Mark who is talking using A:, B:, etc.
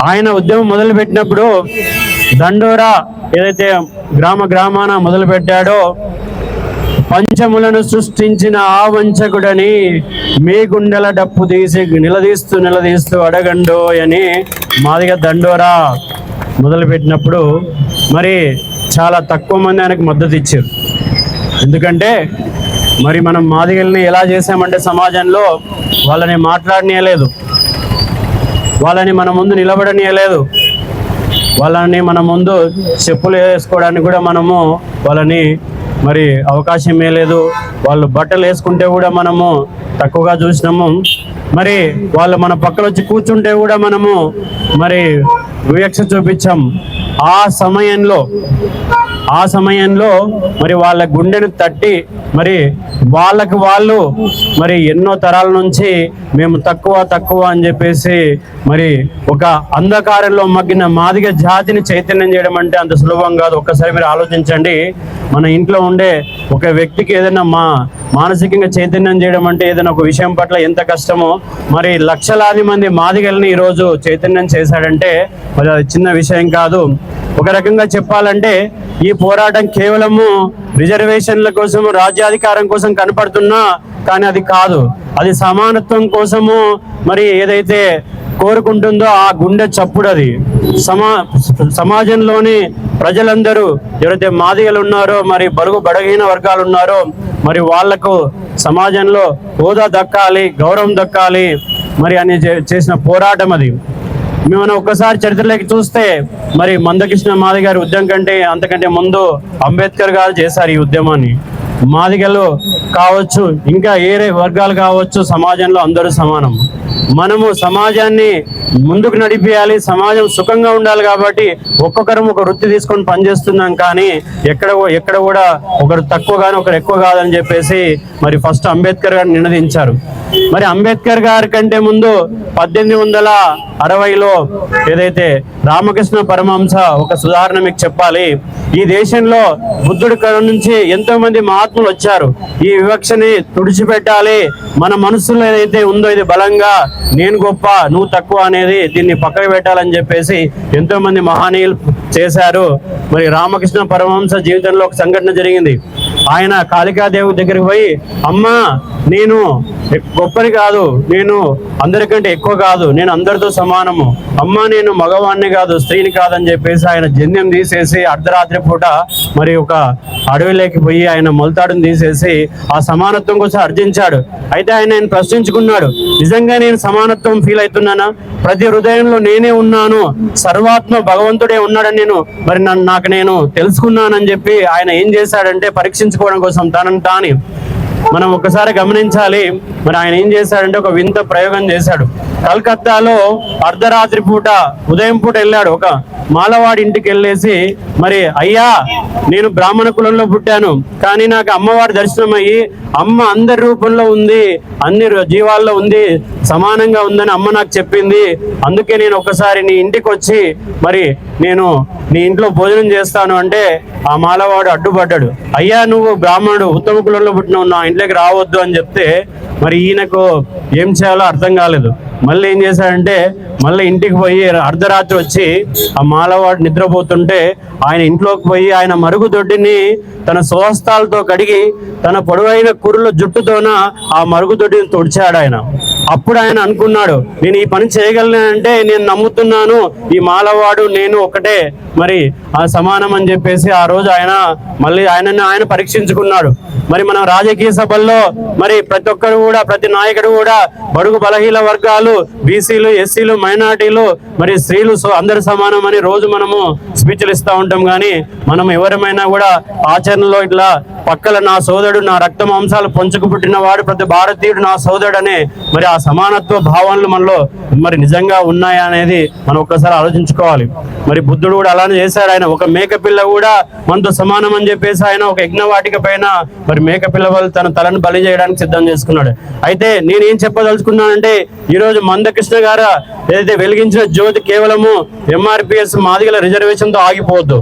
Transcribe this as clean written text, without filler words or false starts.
A: ఆయన ఉద్యమం మొదలుపెట్టినప్పుడు దండోరా ఏదైతే గ్రామాన మొదలుపెట్టాడో, పంచములను సృష్టించిన ఆ వంచకుడని మీ గుండెల డప్పు తీసి నిలదీస్తూ అడగండో అని మాదిగ దండోరా మొదలుపెట్టినప్పుడు మరి చాలా తక్కువ మంది ఆయనకు మద్దతు ఇచ్చారు. ఎందుకంటే మరి మనం మాదిగల్ని ఎలా చేసామంటే సమాజంలో వాళ్ళని మాట్లాడనీయలేదు, వాళ్ళని మన ముందు నిలబడనీయలేదు, వాళ్ళని మన ముందు చెప్పులు వేసుకోవడానికి కూడా మనము వాళ్ళని మరి అవకాశం లేదు. వాళ్ళు బట్టలు వేసుకుంటే కూడా మనము తక్కువగా చూసినాము. మరి వాళ్ళు మన పక్కన వచ్చి కూర్చుంటే కూడా మనము మరి వివక్ష చూపించాం. ఆ సమయంలో మరి వాళ్ళ గుండెను తట్టి మరి వాళ్ళకు వాళ్ళు మరి ఎన్నో తరాల నుంచి మేము తక్కువ అని చెప్పేసి మరి ఒక అంధకారంలో మగ్గిన మాదిగ జాతిని చైతన్యం చేయడం అంటే అంత సులభం కాదు. ఒక్కసారి మీరు ఆలోచించండి. మన ఇంట్లో ఉండే ఒక వ్యక్తికి ఏదైనా మానసికంగా చైతన్యం చేయడం అంటే ఏదైనా ఒక విషయం పట్ల ఎంత కష్టమో, మరి లక్షలాది మంది మాదిగల్ని ఈరోజు చైతన్యం చేశాడంటే మరి అది చిన్న విషయం కాదు. ఒక రకంగా చెప్పాలంటే ఈ పోరాటం కేవలము రిజర్వేషన్ల కోసం, రాజ్యాధికారం కోసం కనపడుతున్నా కానీ అది కాదు. అది సమానత్వం కోసము మరి ఏదైతే కోరుకుంటుందో ఆ గుండె చప్పుడు. అది సమాజంలోని ప్రజలందరూ ఎవరైతే మాదిగలు ఉన్నారో, మరి బలహీన వర్గాలు ఉన్నారో, మరి వాళ్లకు సమాజంలో హోదా దక్కాలి, గౌరవం దక్కాలి మరి అని చేసిన పోరాటం అది. మనం ఒక్కసారి చరిత్రలోకి చూస్తే మరి మందకృష్ణ మాదిగ గారి ఉద్యమం కంటే అంతకంటే ముందు అంబేద్కర్ గారు చేశారు ఈ ఉద్యమాన్ని. మాదిగలు కావచ్చు, ఇంకా ఏరే వర్గాలు కావచ్చు, సమాజంలో అందరూ సమానం. మనము సమాజాన్ని ముందుకు నడిపేయాలి, సమాజం సుఖంగా ఉండాలి. కాబట్టి ఒక్కొక్కరం ఒక వృత్తి తీసుకొని పనిచేస్తున్నాం. కానీ ఎక్కడ కూడా ఒకరు తక్కువ కానీ ఒకరు ఎక్కువ కాదని చెప్పేసి మరి ఫస్ట్ అంబేద్కర్ గారు నినదించారు. మరి అంబేద్కర్ గారి కంటే ముందు 1860లో ఏదైతే రామకృష్ణ పరమహంస ఒక సుధారణ మీకు చెప్పాలి. ఈ దేశంలో బుద్ధుడి నుంచి ఎంతో మంది మహాత్ములు వచ్చారు. ఈ వివక్షని తుడిచిపెట్టాలి, మన మనసులో ఏదైతే ఉందో ఇది బలంగా నేను గొప్ప నువ్వు తక్కువ అనేది దీన్ని పక్కకు పెట్టాలని చెప్పేసి ఎంతో మంది మహనీయులు చేశారు. మరి రామకృష్ణ పరమహంస జీవితంలో ఒక సంఘటన జరిగింది. ఆయన కాళికాదేవి దగ్గరికి పోయి, అమ్మా నేను గొప్పని కాదు, నేను అందరికంటే ఎక్కువ కాదు, నేను అందరితో సమానము, అమ్మ నేను మగవాణ్ణి కాదు స్త్రీని కాదని చెప్పేసి ఆయన జన్యం తీసేసి అర్ధరాత్రి పూట మరి ఒక అడవిలోకి పోయి ఆయన మొలతాడుని తీసేసి ఆ సమానత్వం కోసం అర్జించాడు. అయితే ఆయన ప్రశ్నించుకున్నాడు, నిజంగా నేను సమానత్వం ఫీల్ అవుతున్నానా? ప్రతి హృదయంలో నేనే ఉన్నాను, సర్వాత్మ భగవంతుడే ఉన్నాడని నాకు నేను తెలుసుకున్నానని చెప్పి ఆయన ఏం చేశాడంటే పరీక్షించుకోవడం కోసం తనని తాని మనం ఒకసారి గమనించాలి. మరి ఆయన ఏం చేశాడంటే ఒక వింత ప్రయోగం చేశాడు. కలకత్తాలో అర్ధరాత్రి పూట ఉదయం పూట వెళ్ళాడు. ఒక మాలవాడి ఇంటికి వెళ్ళేసి, మరి అయ్యా నేను బ్రాహ్మణ కులంలో పుట్టాను, కానీ నాకు అమ్మవారి దర్శనం అయ్యి అమ్మ అందరి రూపంలో ఉంది, అన్ని జీవాల్లో ఉంది, సమానంగా ఉందని అమ్మ నాకు చెప్పింది. అందుకే నేను ఒకసారి నీ ఇంటికి వచ్చి మరి నేను నీ ఇంట్లో భోజనం చేస్తాను అంటే ఆ మాలవాడు అడ్డుపడ్డాడు. అయ్యా నువ్వు బ్రాహ్మణుడు, ఉత్తమ కులంలో పుట్టినావు, నా ఇంట్లోకి రావద్దు అని చెప్తే మరి ఈయనకు ఏం చేయాలో అర్థం కాలేదు. మళ్ళీ ఏం చేశాడంటే మళ్ళీ ఇంటికి పోయి అర్ధరాత్రి వచ్చి ఆ మాలవాడు నిద్రపోతుంటే ఆయన ఇంట్లోకి పోయి ఆయన మరుగుదొడ్డిని తన స్వహస్తాలతో కడిగి తన పొడవైన కుర్రల జుట్టుతోన ఆ మరుగుదొడ్డిని తుడిచాడు ఆయన. అప్పుడు ఆయన అనుకున్నాడు, నేను ఈ పని చేయగలనంటే నేను నమ్ముతున్నాను ఈ మాలవాడు నేను ఒకటే, మరి ఆ సమానం అని చెప్పేసి ఆ రోజు ఆయన మళ్ళీ ఆయన పరీక్షించుకున్నాడు. మరి మనం రాజకీయ సభల్లో మరి ప్రతి ఒక్కరు కూడా, ప్రతి నాయకుడు కూడా బడుగు బలహీన వర్గాలు, బీసీలు, ఎస్సీలు, మైనార్టీలు, మరి స్త్రీలు అందరు సమానం అని రోజు మనము స్పీచ్లు ఇస్తూ ఉంటాం. కానీ మనం ఎవరమైనా కూడా ఆచరణలో ఇట్లా పక్కల నా సోదరుడు, నా రక్త మాంసాలు పంచుకు పుట్టినవాడు, ప్రతి భారతీయుడు నా సోదరుడు అనే మరి ఆ సమానత్వ భావనలు మనలో మరి నిజంగా ఉన్నాయా అనేది మనం ఒక్కసారి ఆలోచించుకోవాలి. మరి బుద్ధుడు కూడా అలానే చేశాడు. ఆయన ఒక మేకపిల్ల కూడా మనతో సమానం అని చెప్పేసి ఆయన ఒక యజ్ఞవాటిక పైన మరి మేకపిల్ల వాళ్ళు తన తలను బలి చేయడానికి సిద్ధం చేసుకున్నాడు. అయితే నేనేం చెప్పదలుచుకున్నానంటే ఈరోజు మందకృష్ణ గారు ఏదైతే వెలిగించిన జ్యోతి కేవలము ఎంఆర్పిఎస్ మాదిగల రిజర్వేషన్తో ఆగిపోవద్దు.